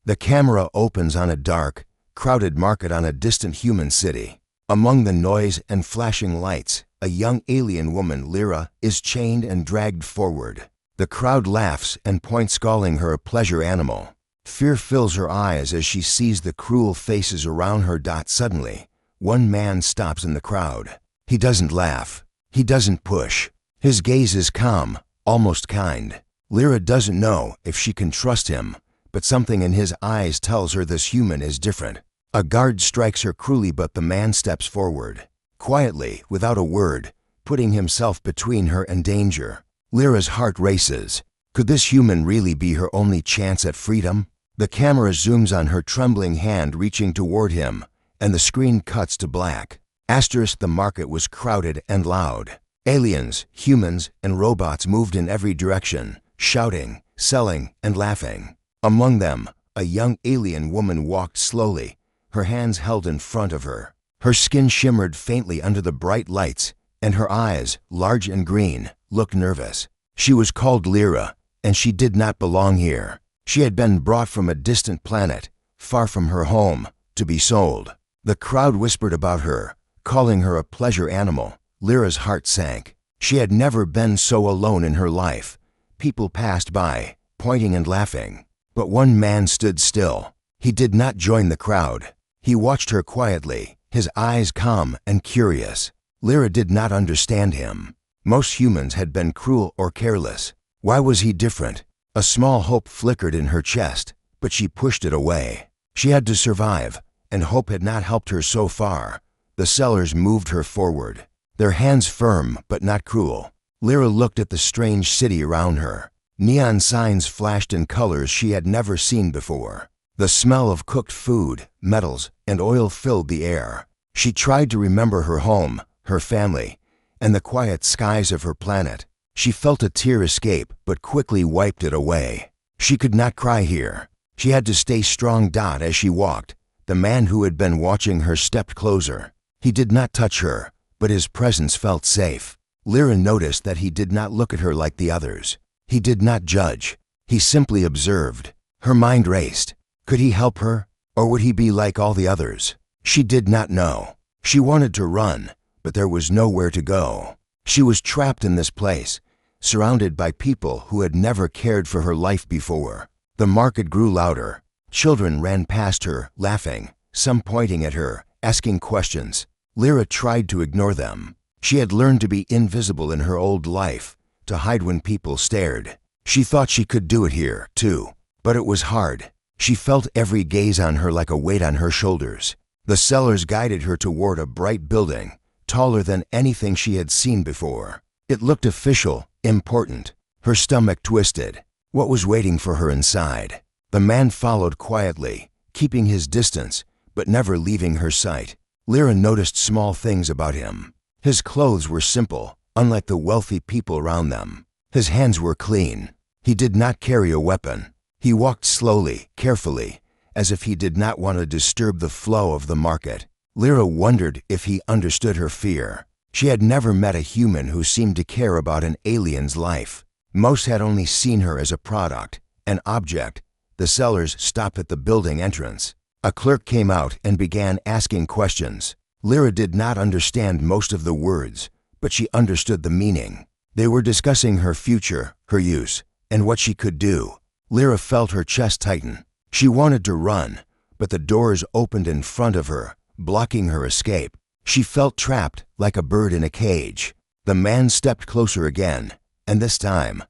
The camera opens on a dark, crowded market on a distant human city. Among the noise and flashing lights, a young alien woman, Lyra, is chained and dragged forward. The crowd laughs and points, calling her a pleasure animal. Fear fills her eyes as she sees the cruel faces around her. Suddenly, one man stops in the crowd. He doesn't laugh. He doesn't push. His gaze is calm, almost kind. Lyra doesn't know if she can trust him, but something in his eyes tells her this human is different. A guard strikes her cruelly, but the man steps forward, quietly, without a word, putting himself between her and danger. Lyra's heart races. Could this human really be her only chance at freedom? The camera zooms on her trembling hand reaching toward him, and the screen cuts to black. The market was crowded and loud. Aliens, humans, and robots moved in every direction, shouting, selling, and laughing. Among them, a young alien woman walked slowly, her hands held in front of her. Her skin shimmered faintly under the bright lights, and her eyes, large and green, looked nervous. She was called Lyra, and she did not belong here. She had been brought from a distant planet, far from her home, to be sold. The crowd whispered about her, calling her a pleasure animal. Lyra's heart sank. She had never been so alone in her life. People passed by, pointing and laughing. But one man stood still. He did not join the crowd. He watched her quietly, his eyes calm and curious. Lyra did not understand him. Most humans had been cruel or careless. Why was he different? A small hope flickered in her chest, but she pushed it away. She had to survive, and hope had not helped her so far. The sellers moved her forward, their hands firm but not cruel. Lyra looked at the strange city around her. Neon signs flashed in colors she had never seen before. The smell of cooked food, metals, and oil filled the air. She tried to remember her home, her family, and the quiet skies of her planet. She felt a tear escape, but quickly wiped it away. She could not cry here. She had to stay strong. As she walked, the man who had been watching her stepped closer. He did not touch her, but his presence felt safe. Lyra noticed that he did not look at her like the others. He did not judge. He simply observed. Her mind raced. Could he help her, or would he be like all the others? She did not know. She wanted to run, but there was nowhere to go. She was trapped in this place, surrounded by people who had never cared for her life before. The market grew louder. Children ran past her, laughing, some pointing at her, asking questions. Lyra tried to ignore them. She had learned to be invisible in her old life, to hide when people stared. She thought she could do it here, too, but it was hard. She felt every gaze on her like a weight on her shoulders. The sellers guided her toward a bright building, taller than anything she had seen before. It looked official, important. Her stomach twisted. What was waiting for her inside? The man followed quietly, keeping his distance, but never leaving her sight. Lyra noticed small things about him. His clothes were simple, unlike the wealthy people around them. His hands were clean. He did not carry a weapon. He walked slowly, carefully, as if he did not want to disturb the flow of the market. Lyra wondered if he understood her fear. She had never met a human who seemed to care about an alien's life. Most had only seen her as a product, an object. The sellers stopped at the building entrance. A clerk came out and began asking questions. Lyra did not understand most of the words, but she understood the meaning. They were discussing her future, her use, and what she could do. Lyra felt her chest tighten. She wanted to run, but the doors opened in front of her, blocking her escape. She felt trapped, like a bird in a cage. The man stepped closer again, and this time,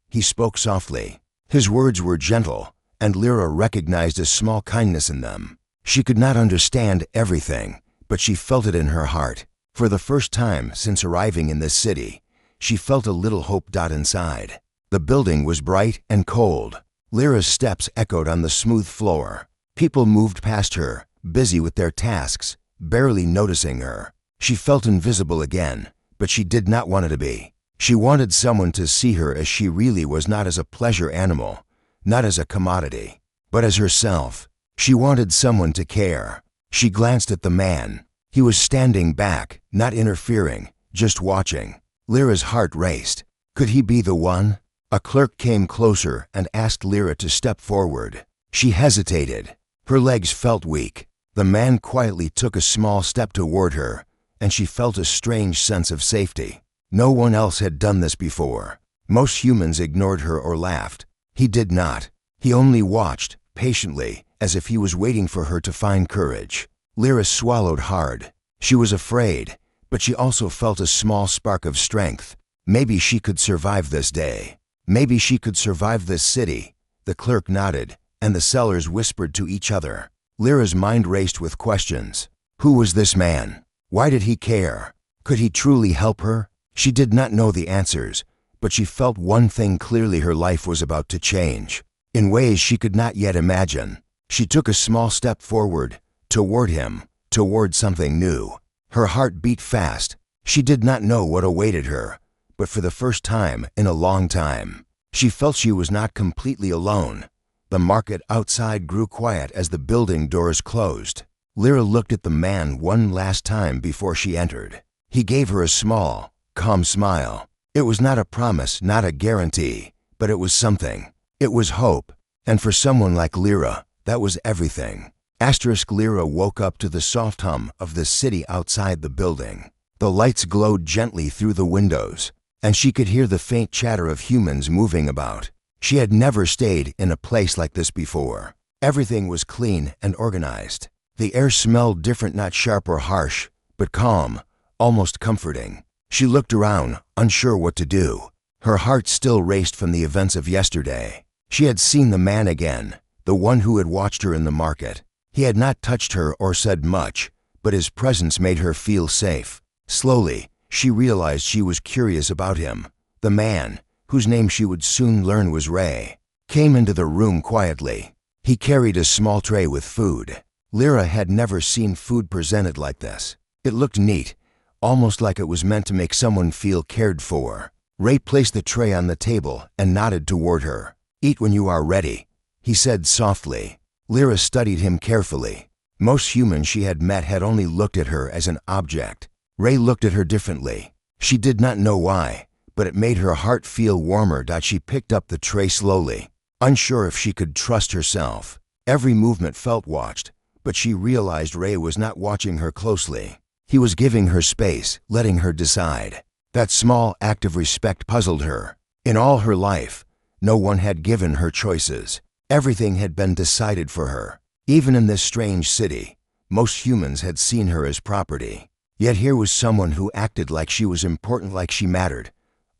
he spoke softly. His words were gentle, and Lyra recognized a small kindness in them. She could not understand everything, but she felt it in her heart. For the first time since arriving in this city, she felt a little hope inside. The building was bright and cold. Lyra's steps echoed on the smooth floor. People moved past her, busy with their tasks, barely noticing her. She felt invisible again, but she did not want to be. She wanted someone to see her as she really was, not as a pleasure animal, not as a commodity, but as herself. She wanted someone to care. She glanced at the man. He was standing back, not interfering, just watching. Lyra's heart raced. Could he be the one? A clerk came closer and asked Lyra to step forward. She hesitated. Her legs felt weak. The man quietly took a small step toward her, and she felt a strange sense of safety. No one else had done this before. Most humans ignored her or laughed. He did not. He only watched, patiently, as if he was waiting for her to find courage. Lyra swallowed hard. She was afraid, but she also felt a small spark of strength. Maybe she could survive this day. Maybe she could survive this city. The clerk nodded, and the sellers whispered to each other. Lyra's mind raced with questions. Who was this man? Why did he care? Could he truly help her? She did not know the answers, but she felt one thing clearly: her life was about to change, in ways she could not yet imagine. She took a small step forward, toward him, toward something new. Her heart beat fast. She did not know what awaited her, but for the first time in a long time, she felt she was not completely alone. The market outside grew quiet as the building doors closed. Lyra looked at the man one last time before she entered. He gave her a small, calm smile. It was not a promise, not a guarantee, but it was something. It was hope, and for someone like Lyra, that was everything. Lyra woke up to the soft hum of the city outside the building. The lights glowed gently through the windows, and she could hear the faint chatter of humans moving about. She had never stayed in a place like this before. Everything was clean and organized. The air smelled different, not sharp or harsh, but calm, almost comforting. She looked around, unsure what to do. Her heart still raced from the events of yesterday. She had seen the man again, the one who had watched her in the market. He had not touched her or said much, but his presence made her feel safe. Slowly, she realized she was curious about him. The man, whose name she would soon learn was Ray, came into the room quietly. He carried a small tray with food. Lyra had never seen food presented like this. It looked neat, almost like it was meant to make someone feel cared for. Ray placed the tray on the table and nodded toward her. "Eat when you are ready," he said softly. Lyra studied him carefully. Most humans she had met had only looked at her as an object. Ray looked at her differently. She did not know why, but it made her heart feel warmer. She picked up the tray slowly, unsure if she could trust herself. Every movement felt watched, but she realized Ray was not watching her closely. He was giving her space, letting her decide. That small act of respect puzzled her. In all her life, no one had given her choices. Everything had been decided for her. Even in this strange city, most humans had seen her as property. Yet here was someone who acted like she was important, like she mattered.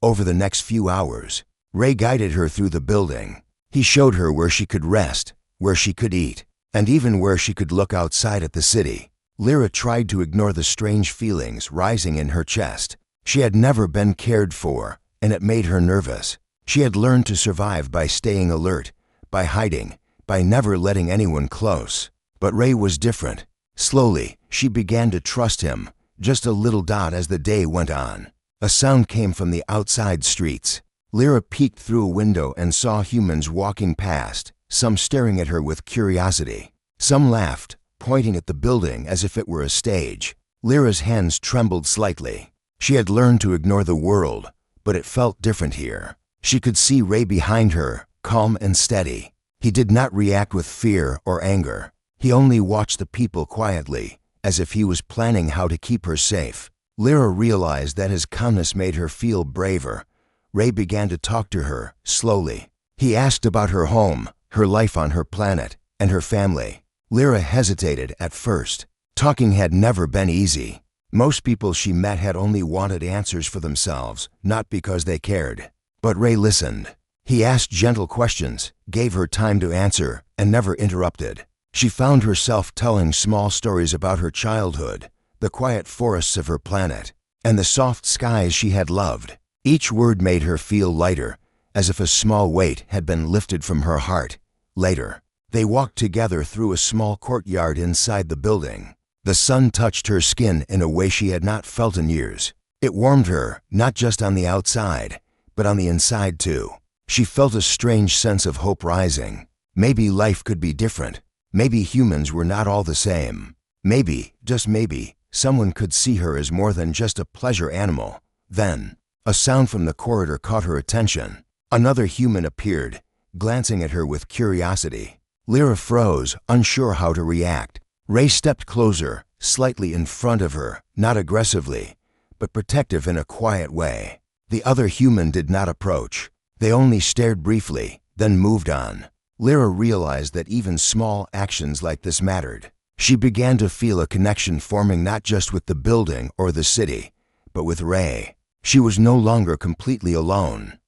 Over the next few hours, Ray guided her through the building. He showed her where she could rest, where she could eat, and even where she could look outside at the city. Lyra tried to ignore the strange feelings rising in her chest. She had never been cared for, and it made her nervous. She had learned to survive by staying alert, by hiding, by never letting anyone close. But Ray was different. Slowly, she began to trust him, just a little as the day went on. A sound came from the outside streets. Lyra peeked through a window and saw humans walking past, some staring at her with curiosity. Some laughed, pointing at the building as if it were a stage. Lyra's hands trembled slightly. She had learned to ignore the world, but it felt different here. She could see Ray behind her, calm and steady. He did not react with fear or anger. He only watched the people quietly, as if he was planning how to keep her safe. Lyra realized that his calmness made her feel braver. Ray began to talk to her, slowly. He asked about her home, her life on her planet, and her family. Lyra hesitated at first. Talking had never been easy. Most people she met had only wanted answers for themselves, not because they cared. But Ray listened. He asked gentle questions, gave her time to answer, and never interrupted. She found herself telling small stories about her childhood, the quiet forests of her planet, and the soft skies she had loved. Each word made her feel lighter, as if a small weight had been lifted from her heart. Later, they walked together through a small courtyard inside the building. The sun touched her skin in a way she had not felt in years. It warmed her, not just on the outside, but on the inside too. She felt a strange sense of hope rising. Maybe life could be different. Maybe humans were not all the same. Maybe, just maybe, someone could see her as more than just a pleasure animal. Then, a sound from the corridor caught her attention. Another human appeared, glancing at her with curiosity. Lyra froze, unsure how to react. Ray stepped closer, slightly in front of her, not aggressively, but protective in a quiet way. The other human did not approach. They only stared briefly, then moved on. Lyra realized that even small actions like this mattered. She began to feel a connection forming not just with the building or the city, but with Ray. She was no longer completely alone.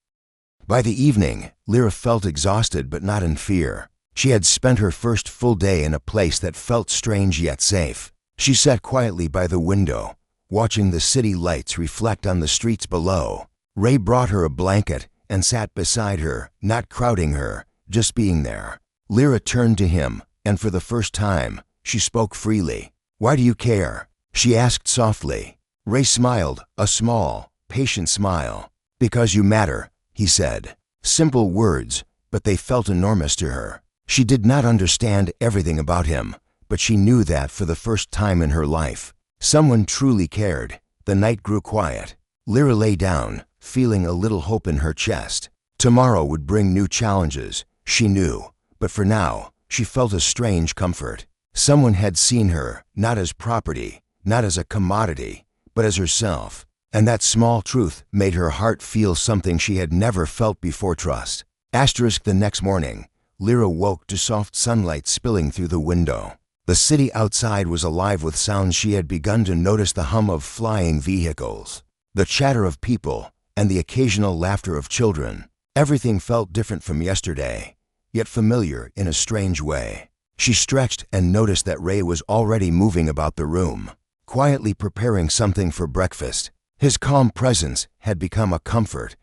By the evening, Lyra felt exhausted but not in fear. She had spent her first full day in a place that felt strange yet safe. She sat quietly by the window, watching the city lights reflect on the streets below. Ray brought her a blanket and sat beside her, not crowding her, just being there. Lyra turned to him, and for the first time, she spoke freely. "Why do you care?" she asked softly. Ray smiled, a small, patient smile. "Because you matter," he said. Simple words, but they felt enormous to her. She did not understand everything about him, but she knew that for the first time in her life, someone truly cared. The night grew quiet. Lyra lay down, feeling a little hope in her chest. Tomorrow would bring new challenges, she knew, but for now, she felt a strange comfort. Someone had seen her, not as property, not as a commodity, but as herself. And that small truth made her heart feel something she had never felt before: trust. The next morning, Lyra woke to soft sunlight spilling through the window. The city outside was alive with sounds. She had begun to notice the hum of flying vehicles, the chatter of people, and the occasional laughter of children. Everything felt different from yesterday, yet familiar in a strange way. She stretched and noticed that Ray was already moving about the room, quietly preparing something for breakfast. His calm presence had become a comfort,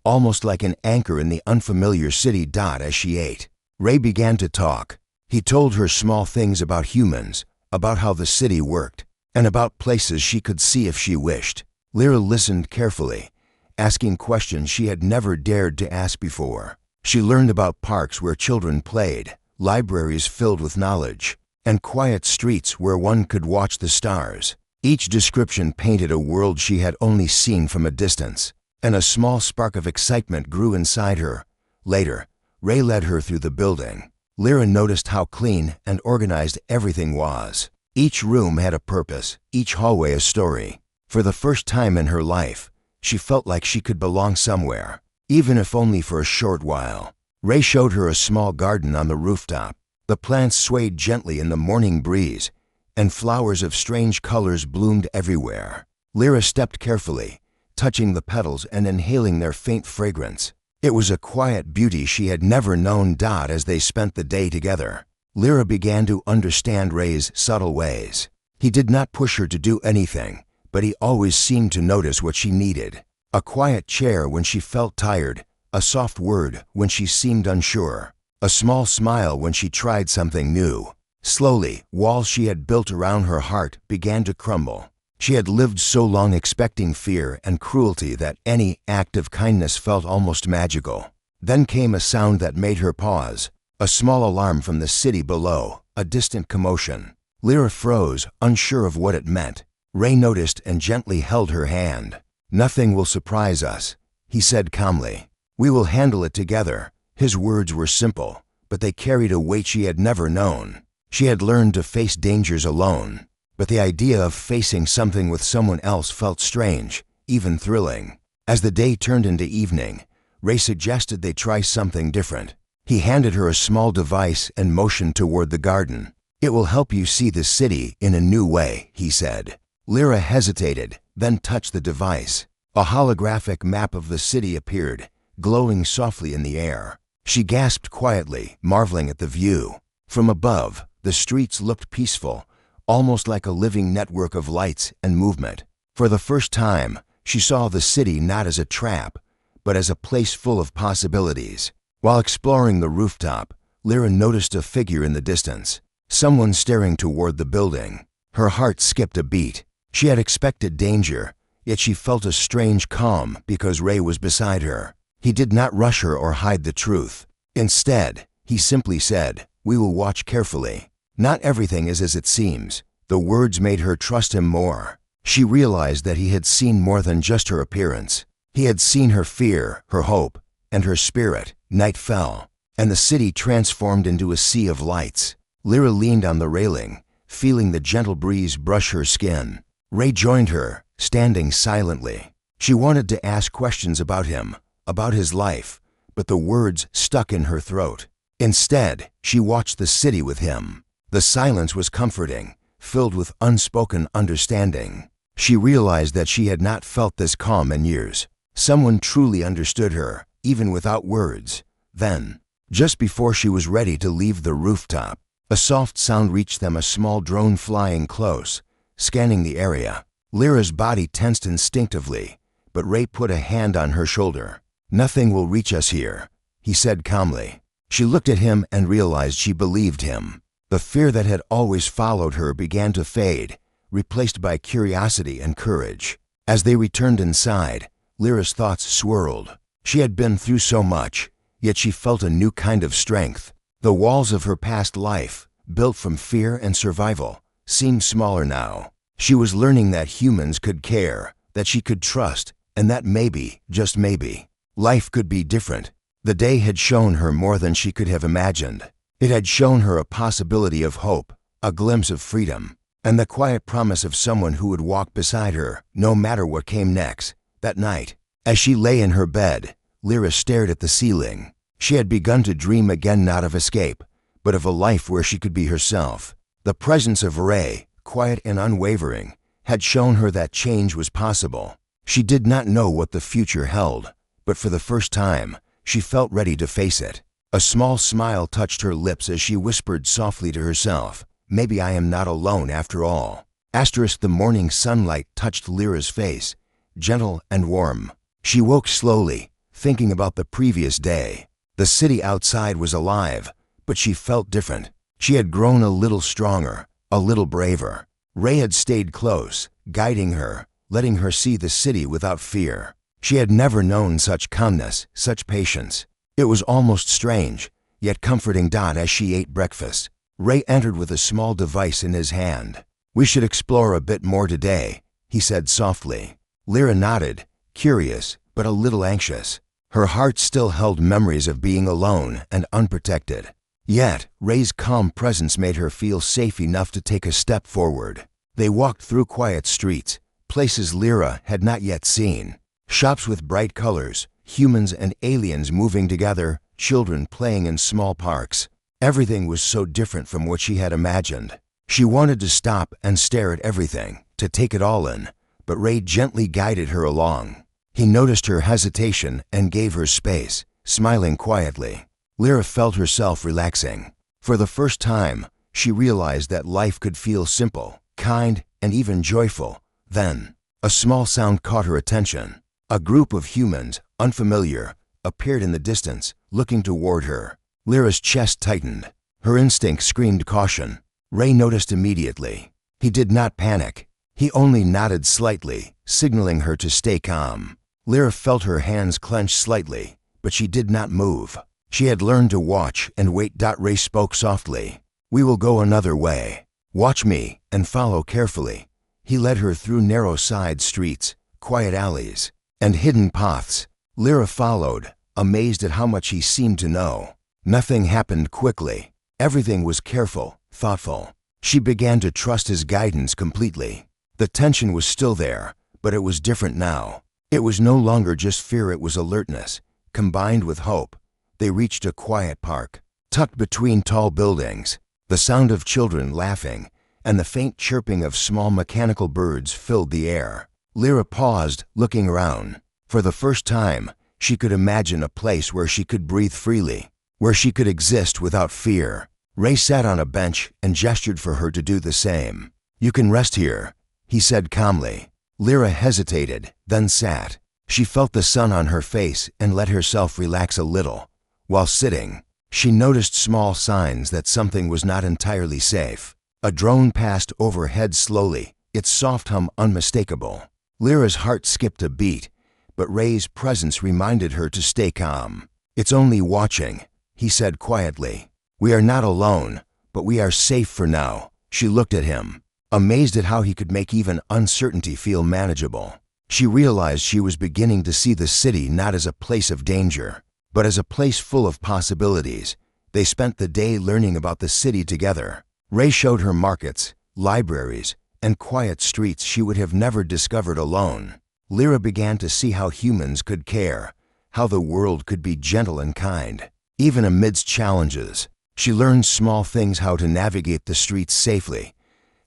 almost like an anchor in the unfamiliar city. As she ate, Ray began to talk. He told her small things about humans, about how the city worked, and about places she could see if she wished. Lyra listened carefully, asking questions she had never dared to ask before. She learned about parks where children played, libraries filled with knowledge, and quiet streets where one could watch the stars. Each description painted a world she had only seen from a distance, and a small spark of excitement grew inside her. Later, Ray led her through the building. Lyra noticed how clean and organized everything was. Each room had a purpose, each hallway a story. For the first time in her life, she felt like she could belong somewhere, even if only for a short while. Ray showed her a small garden on the rooftop. The plants swayed gently in the morning breeze, and flowers of strange colors bloomed everywhere. Lyra stepped carefully, touching the petals and inhaling their faint fragrance. It was a quiet beauty she had never known. As they spent the day together, Lyra began to understand Ray's subtle ways. He did not push her to do anything, but he always seemed to notice what she needed. A quiet chair when she felt tired, a soft word when she seemed unsure, a small smile when she tried something new. Slowly, walls she had built around her heart began to crumble. She had lived so long expecting fear and cruelty that any act of kindness felt almost magical. Then came a sound that made her pause, a small alarm from the city below, a distant commotion. Lyra froze, unsure of what it meant. Ray noticed and gently held her hand. "Nothing will surprise us," he said calmly. "We will handle it together." His words were simple, but they carried a weight she had never known. She had learned to face dangers alone, but the idea of facing something with someone else felt strange, even thrilling. As the day turned into evening, Ray suggested they try something different. He handed her a small device and motioned toward the garden. "It will help you see the city in a new way," he said. Lyra hesitated, then touched the device. A holographic map of the city appeared, glowing softly in the air. She gasped quietly, marveling at the view. From above, the streets looked peaceful, almost like a living network of lights and movement. For the first time, she saw the city not as a trap, but as a place full of possibilities. While exploring the rooftop, Lyra noticed a figure in the distance, someone staring toward the building. Her heart skipped a beat. She had expected danger, yet she felt a strange calm because Ray was beside her. He did not rush her or hide the truth. Instead, he simply said, "We will watch carefully. Not everything is as it seems." The words made her trust him more. She realized that he had seen more than just her appearance. He had seen her fear, her hope, and her spirit. Night fell, and the city transformed into a sea of lights. Lyra leaned on the railing, feeling the gentle breeze brush her skin. Ray joined her, standing silently. She wanted to ask questions about him, about his life, but the words stuck in her throat. Instead, she watched the city with him. The silence was comforting, filled with unspoken understanding. She realized that she had not felt this calm in years. Someone truly understood her, even without words. Then, just before she was ready to leave the rooftop, a soft sound reached them, a small drone flying close, scanning the area. Lyra's body tensed instinctively, but Ray put a hand on her shoulder. "Nothing will reach us here," he said calmly. She looked at him and realized she believed him. The fear that had always followed her began to fade, replaced by curiosity and courage. As they returned inside, Lyra's thoughts swirled. She had been through so much, yet she felt a new kind of strength. The walls of her past life, built from fear and survival, seemed smaller now. She was learning that humans could care, that she could trust, and that maybe, just maybe, life could be different. The day had shown her more than she could have imagined. It had shown her a possibility of hope, a glimpse of freedom, and the quiet promise of someone who would walk beside her, no matter what came next. That night, as she lay in her bed, Lyra stared at the ceiling. She had begun to dream again, not of escape, but of a life where she could be herself. The presence of Ray, quiet and unwavering, had shown her that change was possible. She did not know what the future held, but for the first time, she felt ready to face it. A small smile touched her lips as she whispered softly to herself, "Maybe I am not alone after all." The morning sunlight touched Lyra's face, gentle and warm. She woke slowly, thinking about the previous day. The city outside was alive, but she felt different. She had grown a little stronger, a little braver. Ray had stayed close, guiding her, letting her see the city without fear. She had never known such calmness, such patience. It was almost strange, yet comforting. As she ate breakfast, Ray entered with a small device in his hand. "We should explore a bit more today," he said softly. Lyra nodded, curious, but a little anxious. Her heart still held memories of being alone and unprotected. Yet, Ray's calm presence made her feel safe enough to take a step forward. They walked through quiet streets, places Lyra had not yet seen. Shops with bright colors, humans and aliens moving together, children playing in small parks. Everything was so different from what she had imagined. She wanted to stop and stare at everything, to take it all in, but Ray gently guided her along. He noticed her hesitation and gave her space, smiling quietly. Lyra felt herself relaxing. For the first time, she realized that life could feel simple, kind, and even joyful. Then, a small sound caught her attention. A group of humans, unfamiliar, appeared in the distance, looking toward her. Lyra's chest tightened. Her instinct screamed caution. Ray noticed immediately. He did not panic. He only nodded slightly, signaling her to stay calm. Lyra felt her hands clench slightly, but she did not move. She had learned to watch and wait. Ray spoke softly. "We will go another way. Watch me and follow carefully." He led her through narrow side streets, quiet alleys, and hidden paths. Lyra followed, amazed at how much he seemed to know. Nothing happened quickly. Everything was careful, thoughtful. She began to trust his guidance completely. The tension was still there, but it was different now. It was no longer just fear, it was alertness, combined with hope. They reached a quiet park, tucked between tall buildings. The sound of children laughing and the faint chirping of small mechanical birds filled the air. Lyra paused, looking around. For the first time, she could imagine a place where she could breathe freely, where she could exist without fear. Ray sat on a bench and gestured for her to do the same. "You can rest here," he said calmly. Lyra hesitated, then sat. She felt the sun on her face and let herself relax a little. While sitting, she noticed small signs that something was not entirely safe. A drone passed overhead slowly, its soft hum unmistakable. Lyra's heart skipped a beat, but Ray's presence reminded her to stay calm. "It's only watching," he said quietly. "We are not alone, but we are safe for now." She looked at him, amazed at how he could make even uncertainty feel manageable. She realized she was beginning to see the city not as a place of danger, but as a place full of possibilities. They spent the day learning about the city together. Ray showed her markets, libraries, and quiet streets she would have never discovered alone. Lyra began to see how humans could care, how the world could be gentle and kind. Even amidst challenges, she learned small things: how to navigate the streets safely,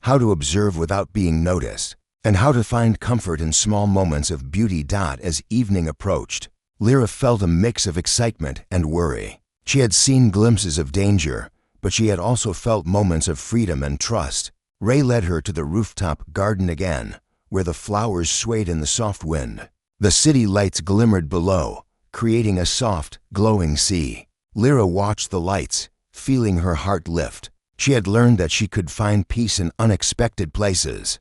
how to observe without being noticed, and how to find comfort in small moments of beauty. As evening approached, Lyra felt a mix of excitement and worry. She had seen glimpses of danger, but she had also felt moments of freedom and trust. Ray led her to the rooftop garden again, where the flowers swayed in the soft wind. The city lights glimmered below, creating a soft, glowing sea. Lyra watched the lights, feeling her heart lift. She had learned that she could find peace in unexpected places.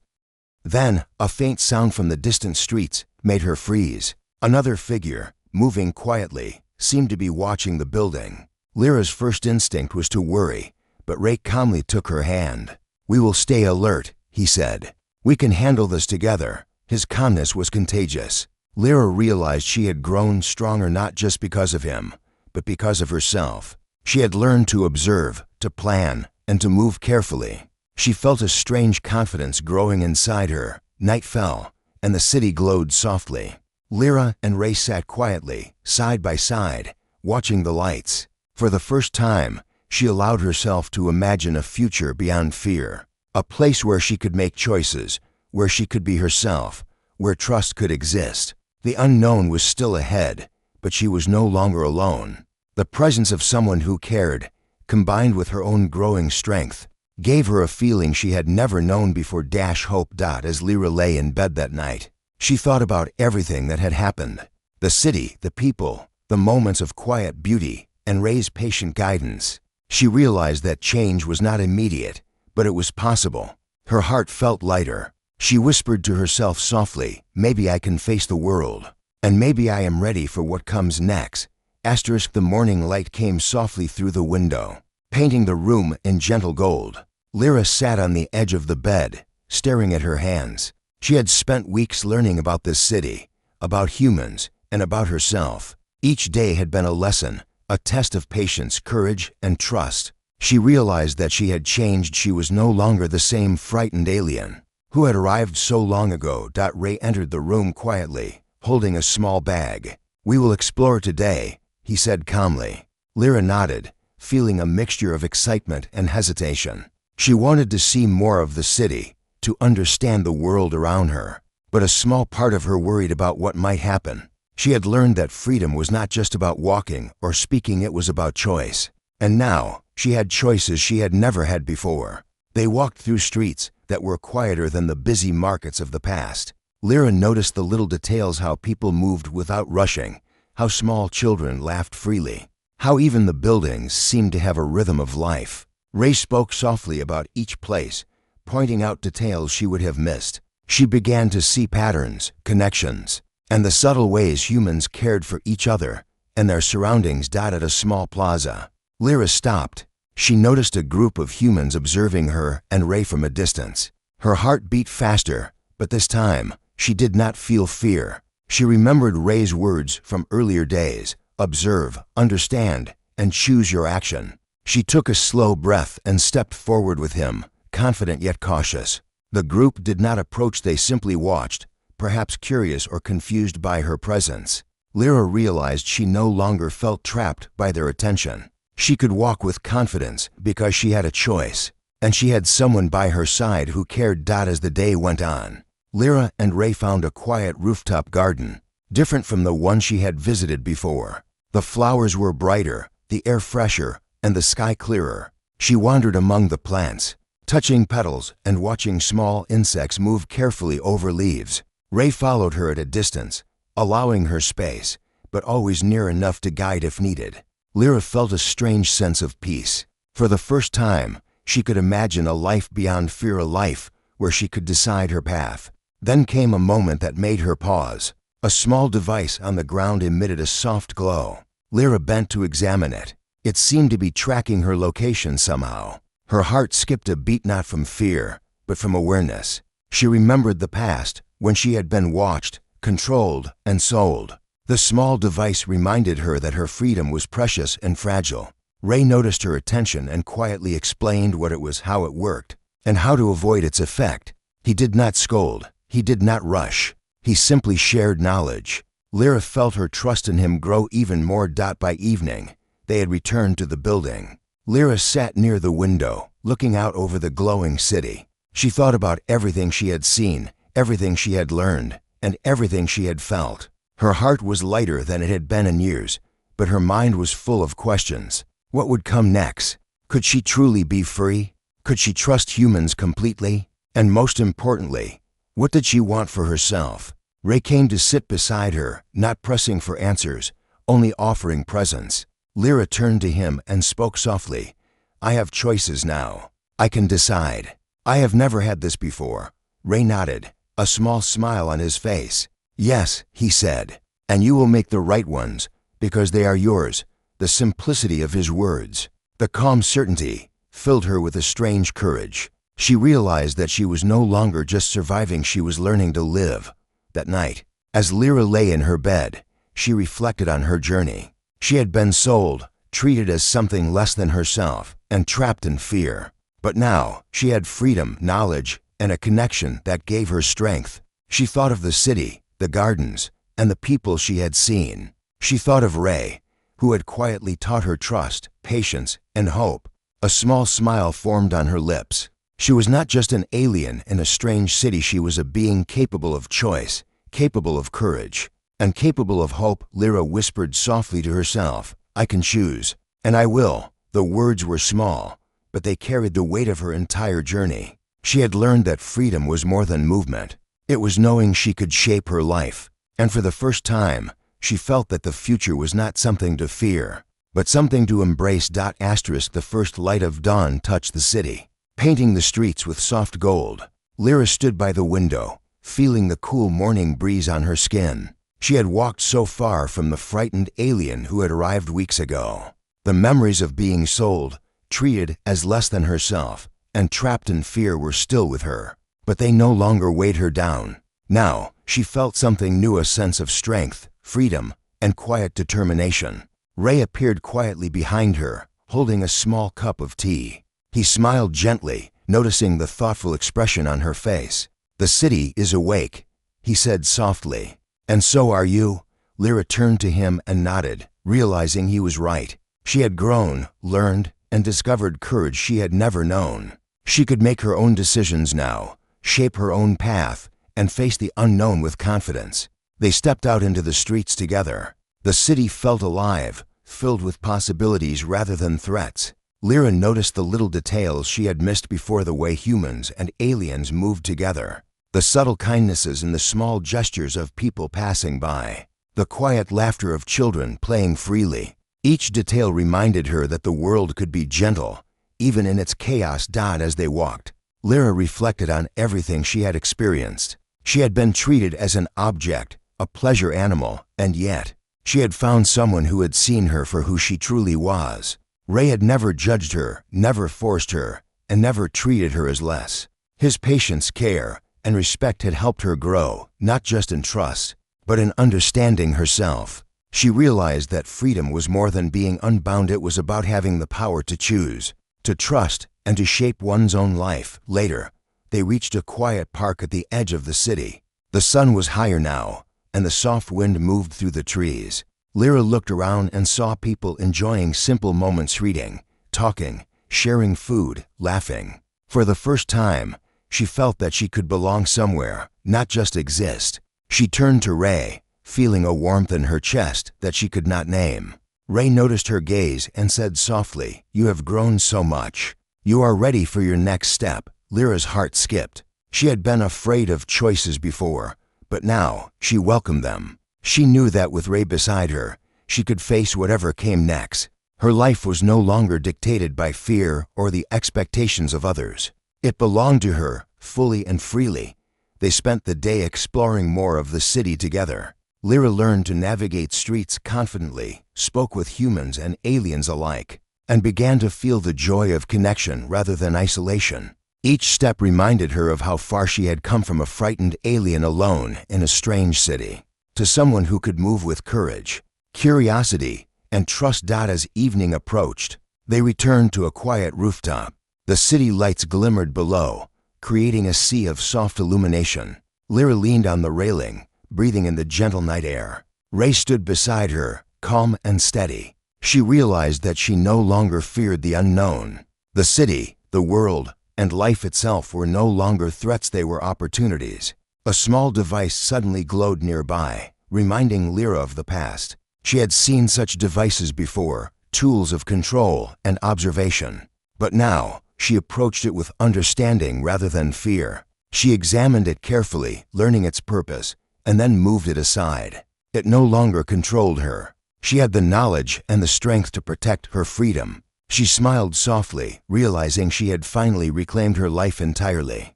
Then, a faint sound from the distant streets made her freeze. Another figure, moving quietly, seemed to be watching the building. Lyra's first instinct was to worry, but Ray calmly took her hand. "We will stay alert," he said. "We can handle this together." His calmness was contagious. Lyra realized she had grown stronger not just because of him, but because of herself. She had learned to observe, to plan, and to move carefully. She felt a strange confidence growing inside her. Night fell, and the city glowed softly. Lyra and Ray sat quietly, side by side, watching the lights. For the first time, she allowed herself to imagine a future beyond fear. A place where she could make choices, where she could be herself, where trust could exist. The unknown was still ahead, but she was no longer alone. The presence of someone who cared, combined with her own growing strength, gave her a feeling she had never known before. Hope. As Lyra lay in bed that night, she thought about everything that had happened. The city, the people, the moments of quiet beauty, and Ray's patient guidance. She realized that change was not immediate, but it was possible. Her heart felt lighter. She whispered to herself softly, "Maybe I can face the world, and maybe I am ready for what comes next." The morning light came softly through the window, painting the room in gentle gold. Lyra sat on the edge of the bed, staring at her hands. She had spent weeks learning about this city, about humans, and about herself. Each day had been a lesson, a test of patience, courage, and trust. She realized that she had changed. She was no longer the same frightened alien who had arrived so long ago. Ray entered the room quietly, holding a small bag. "We will explore today," he said calmly. Lyra nodded, feeling a mixture of excitement and hesitation. She wanted to see more of the city, to understand the world around her, but a small part of her worried about what might happen. She had learned that freedom was not just about walking or speaking, it was about choice. And now, she had choices she had never had before. They walked through streets that were quieter than the busy markets of the past. Lyra noticed the little details: how people moved without rushing, how small children laughed freely, how even the buildings seemed to have a rhythm of life. Ray spoke softly about each place, pointing out details she would have missed. She began to see patterns, connections, and the subtle ways humans cared for each other and their surroundings. At a small plaza, Lyra stopped. She noticed a group of humans observing her and Ray from a distance. Her heart beat faster, but this time, she did not feel fear. She remembered Ray's words from earlier days: observe, understand, and choose your action. She took a slow breath and stepped forward with him, confident yet cautious. The group did not approach, they simply watched, perhaps curious or confused by her presence. Lyra realized she no longer felt trapped by their attention. She could walk with confidence because she had a choice, and she had someone by her side who cared. As the day went on, Lyra and Ray found a quiet rooftop garden, different from the one she had visited before. The flowers were brighter, the air fresher, and the sky clearer. She wandered among the plants, touching petals and watching small insects move carefully over leaves. Ray followed her at a distance, allowing her space, but always near enough to guide if needed. Lyra felt a strange sense of peace. For the first time, she could imagine a life beyond fear, a life where she could decide her path. Then came a moment that made her pause. A small device on the ground emitted a soft glow. Lyra bent to examine it. It seemed to be tracking her location somehow. Her heart skipped a beat, not from fear, but from awareness. She remembered the past, when she had been watched, controlled, and sold. The small device reminded her that her freedom was precious and fragile. Ray noticed her attention and quietly explained what it was, how it worked, and how to avoid its effect. He did not scold. He did not rush. He simply shared knowledge. Lyra felt her trust in him grow even more. By evening, they had returned to the building. Lyra sat near the window, looking out over the glowing city. She thought about everything she had seen, everything she had learned, and everything she had felt. Her heart was lighter than it had been in years, but her mind was full of questions. What would come next? Could she truly be free? Could she trust humans completely? And most importantly, what did she want for herself? Ray came to sit beside her, not pressing for answers, only offering presence. Lyra turned to him and spoke softly. I have choices now. I can decide. I have never had this before. Ray nodded, a small smile on his face. Yes, he said, and you will make the right ones, because they are yours. The simplicity of his words, the calm certainty, filled her with a strange courage. She realized that she was no longer just surviving, she was learning to live. That night, as Lyra lay in her bed, she reflected on her journey. She had been sold, treated as something less than herself, and trapped in fear. But now, she had freedom, knowledge, and a connection that gave her strength. She thought of the city, the gardens, and the people she had seen. She thought of Ray, who had quietly taught her trust, patience, and hope. A small smile formed on her lips. She was not just an alien in a strange city, she was a being capable of choice, capable of courage, and capable of hope. Lyra whispered softly to herself, I can choose, and I will. The words were small, but they carried the weight of her entire journey. She had learned that freedom was more than movement. It was knowing she could shape her life, and for the first time, she felt that the future was not something to fear, but something to embrace. The first light of dawn touched the city, painting the streets with soft gold. Lyra stood by the window, feeling the cool morning breeze on her skin. She had walked so far from the frightened alien who had arrived weeks ago. The memories of being sold, treated as less than herself, and trapped in fear were still with her, but they no longer weighed her down. Now, she felt something new, a sense of strength, freedom, and quiet determination. Ray appeared quietly behind her, holding a small cup of tea. He smiled gently, noticing the thoughtful expression on her face. The city is awake, he said softly. And so are you? Lyra turned to him and nodded, realizing he was right. She had grown, learned, and discovered courage she had never known. She could make her own decisions now, shape her own path, and face the unknown with confidence. They stepped out into the streets together. The city felt alive, filled with possibilities rather than threats. Lyra noticed the little details she had missed before, the way humans and aliens moved together, the subtle kindnesses and the small gestures of people passing by, the quiet laughter of children playing freely. Each detail reminded her that the world could be gentle, even in its chaos. As they walked, Lyra reflected on everything she had experienced. She had been treated as an object, a pleasure animal, and yet, she had found someone who had seen her for who she truly was. Ray had never judged her, never forced her, and never treated her as less. His patience, care, and respect had helped her grow, not just in trust, but in understanding herself. She realized that freedom was more than being unbound. It was about having the power to choose, to trust, and to shape one's own life. Later, they reached a quiet park at the edge of the city. The sun was higher now, and the soft wind moved through the trees. Lyra looked around and saw people enjoying simple moments, reading, talking, sharing food, laughing. For the first time, she felt that she could belong somewhere, not just exist. She turned to Ray, feeling a warmth in her chest that she could not name. Ray noticed her gaze and said softly, "You have grown so much. You are ready for your next step." Lyra's heart skipped. She had been afraid of choices before, but now she welcomed them. She knew that with Ray beside her, she could face whatever came next. Her life was no longer dictated by fear or the expectations of others. It belonged to her, fully and freely. They spent the day exploring more of the city together. Lyra learned to navigate streets confidently, spoke with humans and aliens alike, and began to feel the joy of connection rather than isolation. Each step reminded her of how far she had come from a frightened alien alone in a strange city. to someone who could move with courage, curiosity, and trust. As evening approached, they returned to a quiet rooftop. The city lights glimmered below, creating a sea of soft illumination. Lyra leaned on the railing, breathing in the gentle night air. Ray stood beside her, calm and steady. She realized that she no longer feared the unknown. The city, the world, and life itself were no longer threats, they were opportunities. A small device suddenly glowed nearby, reminding Lyra of the past. She had seen such devices before, tools of control and observation. But now, she approached it with understanding rather than fear. She examined it carefully, learning its purpose, and then moved it aside. It no longer controlled her. She had the knowledge and the strength to protect her freedom. She smiled softly, realizing she had finally reclaimed her life entirely.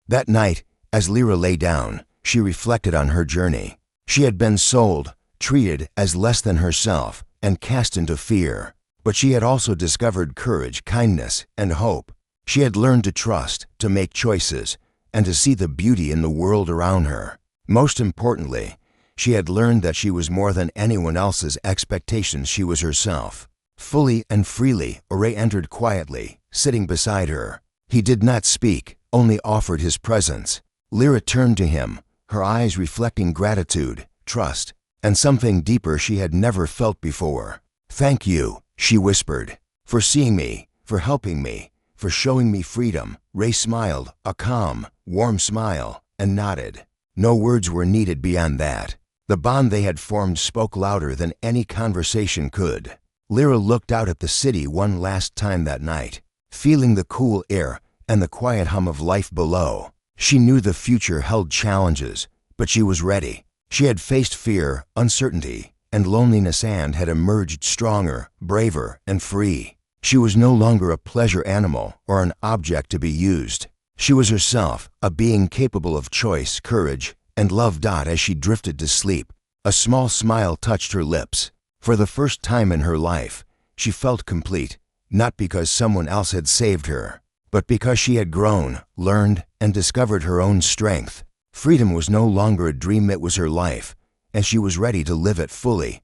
That night, as Lyra lay down, she reflected on her journey. She had been sold, treated as less than herself, and cast into fear. But she had also discovered courage, kindness, and hope. She had learned to trust, to make choices, and to see the beauty in the world around her. Most importantly, she had learned that she was more than anyone else's expectations. She was herself. Fully and freely, Ray entered quietly, sitting beside her. He did not speak, only offered his presence. Lyra turned to him, her eyes reflecting gratitude, trust, and something deeper she had never felt before. "Thank you," she whispered, "for seeing me, for helping me, for showing me freedom." Ray smiled, a calm, warm smile, and nodded. No words were needed beyond that. The bond they had formed spoke louder than any conversation could. Lyra looked out at the city one last time that night, feeling the cool air and the quiet hum of life below. She knew the future held challenges, but she was ready. She had faced fear, uncertainty, and loneliness and had emerged stronger, braver, and free. She was no longer a pleasure animal or an object to be used. She was herself, a being capable of choice, courage, and love. As she drifted to sleep, a small smile touched her lips. For the first time in her life, she felt complete, not because someone else had saved her, but because she had grown, learned, and discovered her own strength. Freedom was no longer a dream, it was her life, and she was ready to live it fully.